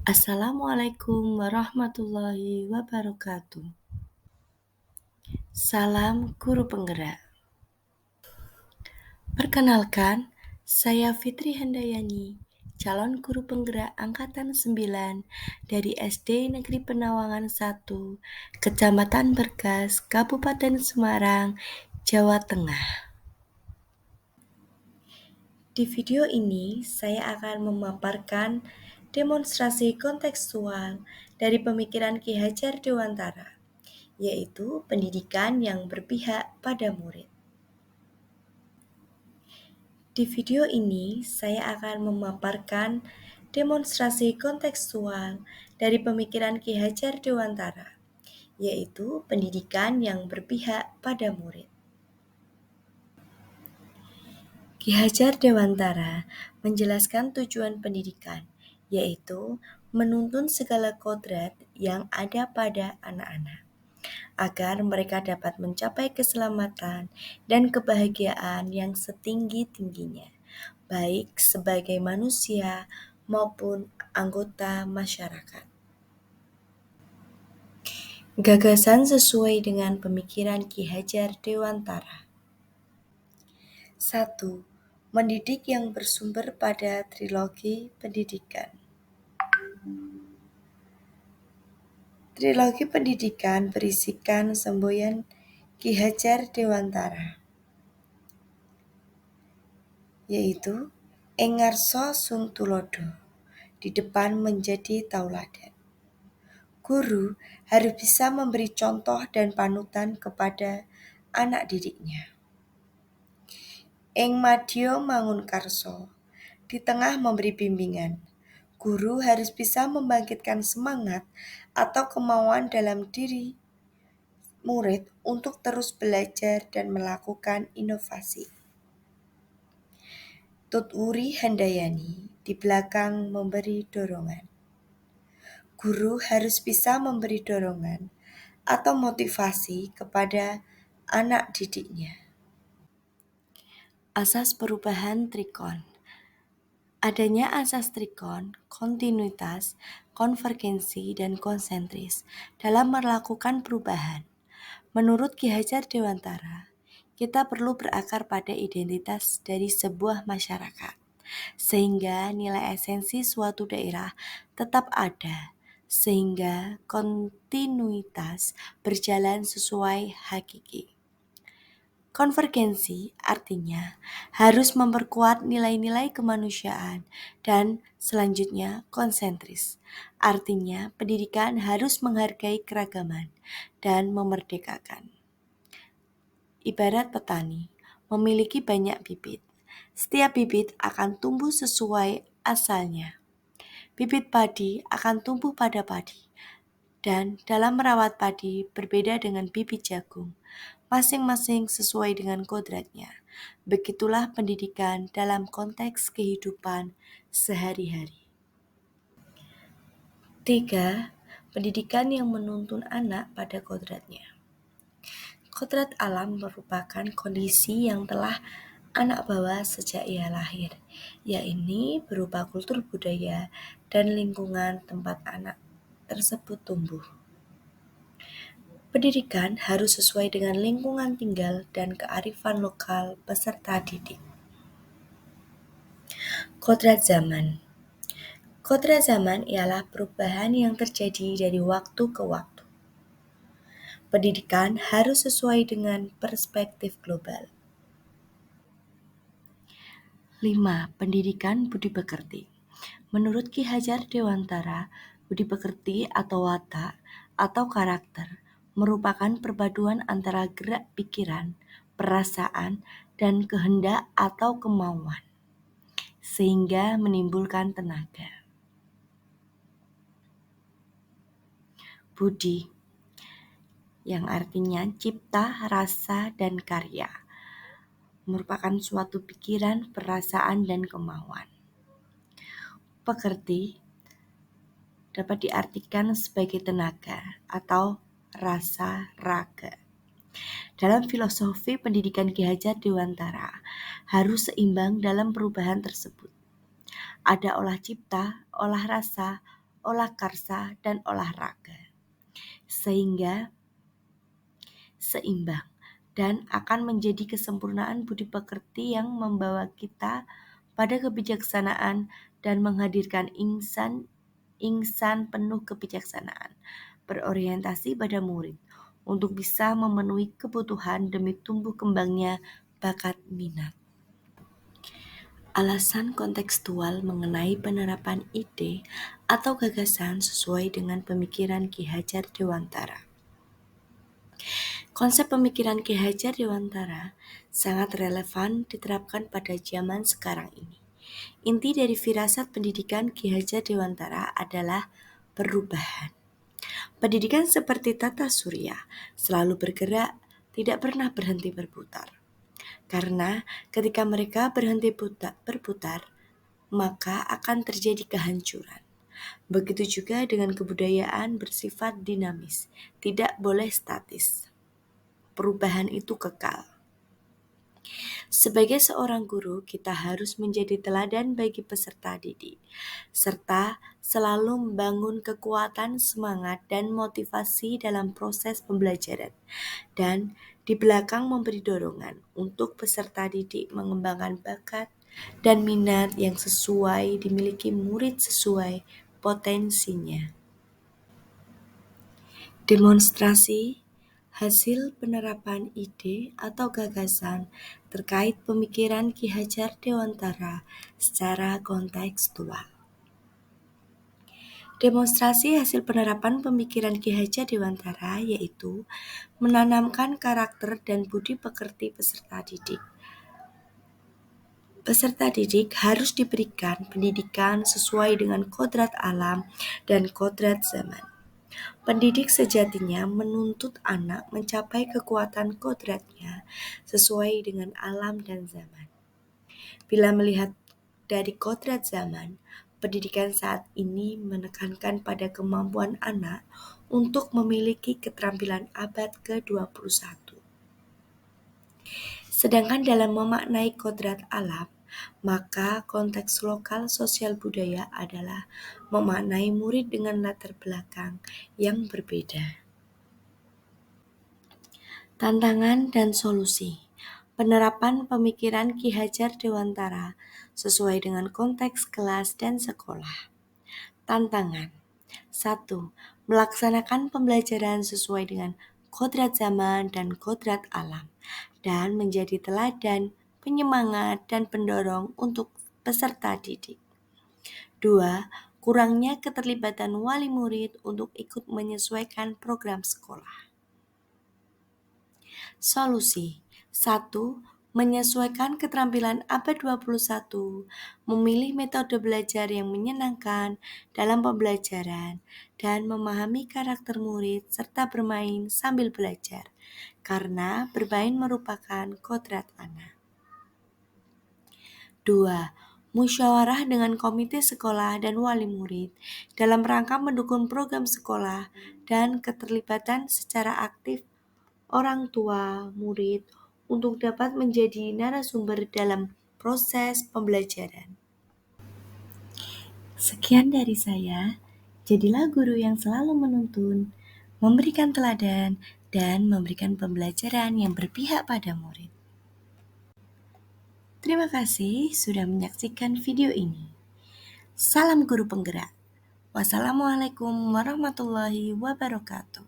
Assalamualaikum warahmatullahi wabarakatuh. Salam Guru Penggerak. Perkenalkan, saya Fitri Handayani, calon guru penggerak angkatan 9 dari SD Negeri Penawangan 1, Kecamatan Bergas, Kabupaten Semarang, Jawa Tengah. Di video ini, saya akan memaparkan demonstrasi kontekstual dari pemikiran Ki Hajar Dewantara, yaitu pendidikan yang berpihak pada murid. Di video ini, saya akan memaparkan demonstrasi kontekstual dari pemikiran Ki Hajar Dewantara, yaitu pendidikan yang berpihak pada murid. Ki Hajar Dewantara menjelaskan tujuan pendidikan, yaitu menuntun segala kodrat yang ada pada anak-anak, agar mereka dapat mencapai keselamatan dan kebahagiaan yang setinggi-tingginya, baik sebagai manusia maupun anggota masyarakat. Gagasan sesuai dengan pemikiran Ki Hajar Dewantara. 1. Mendidik yang bersumber pada trilogi pendidikan. Trilogi pendidikan berisikan semboyan Ki Hajar Dewantara, yaitu ing ngarsa sun tulodo, di depan menjadi tauladan. Guru harus bisa memberi contoh dan panutan kepada anak didiknya. Ing madya mangun karso, di tengah memberi bimbingan. Guru harus bisa membangkitkan semangat atau kemauan dalam diri murid untuk terus belajar dan melakukan inovasi. Tutwuri Handayani di belakang memberi dorongan. Guru harus bisa memberi dorongan atau motivasi kepada anak didiknya. Asas perubahan trikon. Adanya asas trikon, kontinuitas, konvergensi, dan konsentris dalam melakukan perubahan. Menurut Ki Hajar Dewantara, kita perlu berakar pada identitas dari sebuah masyarakat, sehingga nilai esensi suatu daerah tetap ada, sehingga kontinuitas berjalan sesuai hakiki. Konvergensi artinya harus memperkuat nilai-nilai kemanusiaan, dan selanjutnya konsentris artinya pendidikan harus menghargai keragaman dan memerdekakan. Ibarat petani memiliki banyak bibit. Setiap bibit akan tumbuh sesuai asalnya. Bibit padi akan tumbuh pada padi, dan dalam merawat padi berbeda dengan bibit jagung. Masing-masing sesuai dengan kodratnya. Begitulah pendidikan dalam konteks kehidupan sehari-hari. 3. Pendidikan yang menuntun anak pada kodratnya. Kodrat alam merupakan kondisi yang telah anak bawa sejak ia lahir, yaitu berupa kultur budaya dan lingkungan tempat anak tersebut tumbuh. Pendidikan harus sesuai dengan lingkungan tinggal dan kearifan lokal peserta didik. Kodrat zaman. Kodrat zaman ialah perubahan yang terjadi dari waktu ke waktu. Pendidikan harus sesuai dengan perspektif global. 5. Pendidikan budi pekerti. Menurut Ki Hajar Dewantara, budi pekerti atau watak atau karakter merupakan perpaduan antara gerak pikiran, perasaan, dan kehendak atau kemauan, sehingga menimbulkan tenaga. Budi, yang artinya cipta, rasa, dan karya, merupakan suatu pikiran, perasaan, dan kemauan. Pekerti dapat diartikan sebagai tenaga atau rasa raga. Dalam filosofi pendidikan Ki Hajar Dewantara harus seimbang dalam perubahan tersebut. Ada olah cipta, olah rasa, olah karsa, dan olahraga, sehingga seimbang dan akan menjadi kesempurnaan budi pekerti yang membawa kita pada kebijaksanaan dan menghadirkan insan penuh kebijaksanaan, berorientasi pada murid untuk bisa memenuhi kebutuhan demi tumbuh kembangnya bakat minat. Alasan kontekstual mengenai penerapan ide atau gagasan sesuai dengan pemikiran Ki Hajar Dewantara. Konsep pemikiran Ki Hajar Dewantara sangat relevan diterapkan pada zaman sekarang ini. Inti dari firasat pendidikan Ki Hajar Dewantara adalah perubahan. Pendidikan seperti tata surya, selalu bergerak, tidak pernah berhenti berputar. Karena ketika mereka berhenti berputar, maka akan terjadi kehancuran. Begitu juga dengan kebudayaan bersifat dinamis, tidak boleh statis. Perubahan itu kekal. Sebagai seorang guru, kita harus menjadi teladan bagi peserta didik, serta selalu membangun kekuatan, semangat, dan motivasi dalam proses pembelajaran, dan di belakang memberi dorongan untuk peserta didik mengembangkan bakat dan minat yang sesuai dimiliki murid sesuai potensinya. Demonstrasi hasil penerapan ide atau gagasan terkait pemikiran Ki Hajar Dewantara secara kontekstual. Demonstrasi hasil penerapan pemikiran Ki Hajar Dewantara yaitu menanamkan karakter dan budi pekerti peserta didik. Peserta didik harus diberikan pendidikan sesuai dengan kodrat alam dan kodrat zaman. Pendidik sejatinya menuntut anak mencapai kekuatan kodratnya sesuai dengan alam dan zaman. Bila melihat dari kodrat zaman, pendidikan saat ini menekankan pada kemampuan anak untuk memiliki keterampilan abad ke-21. Sedangkan dalam memaknai kodrat alam, maka konteks lokal sosial budaya adalah memaknai murid dengan latar belakang yang berbeda. Tantangan dan solusi penerapan pemikiran Ki Hajar Dewantara sesuai dengan konteks kelas dan sekolah. Tantangan 1. Melaksanakan pembelajaran sesuai dengan kodrat zaman dan kodrat alam dan menjadi teladan, penyemangat, dan pendorong untuk peserta didik. 2. Kurangnya keterlibatan wali murid untuk ikut menyesuaikan program sekolah. Solusi 1. Menyesuaikan keterampilan abad 21, memilih metode belajar yang menyenangkan dalam pembelajaran, dan memahami karakter murid serta bermain sambil belajar, karena bermain merupakan kodrat anak. 2. Musyawarah dengan komite sekolah dan wali murid dalam rangka mendukung program sekolah dan keterlibatan secara aktif orang tua murid untuk dapat menjadi narasumber dalam proses pembelajaran. Sekian dari saya. Jadilah guru yang selalu menuntun, memberikan teladan, dan memberikan pembelajaran yang berpihak pada murid. Terima kasih sudah menyaksikan video ini. Salam guru penggerak. Wassalamualaikum warahmatullahi wabarakatuh.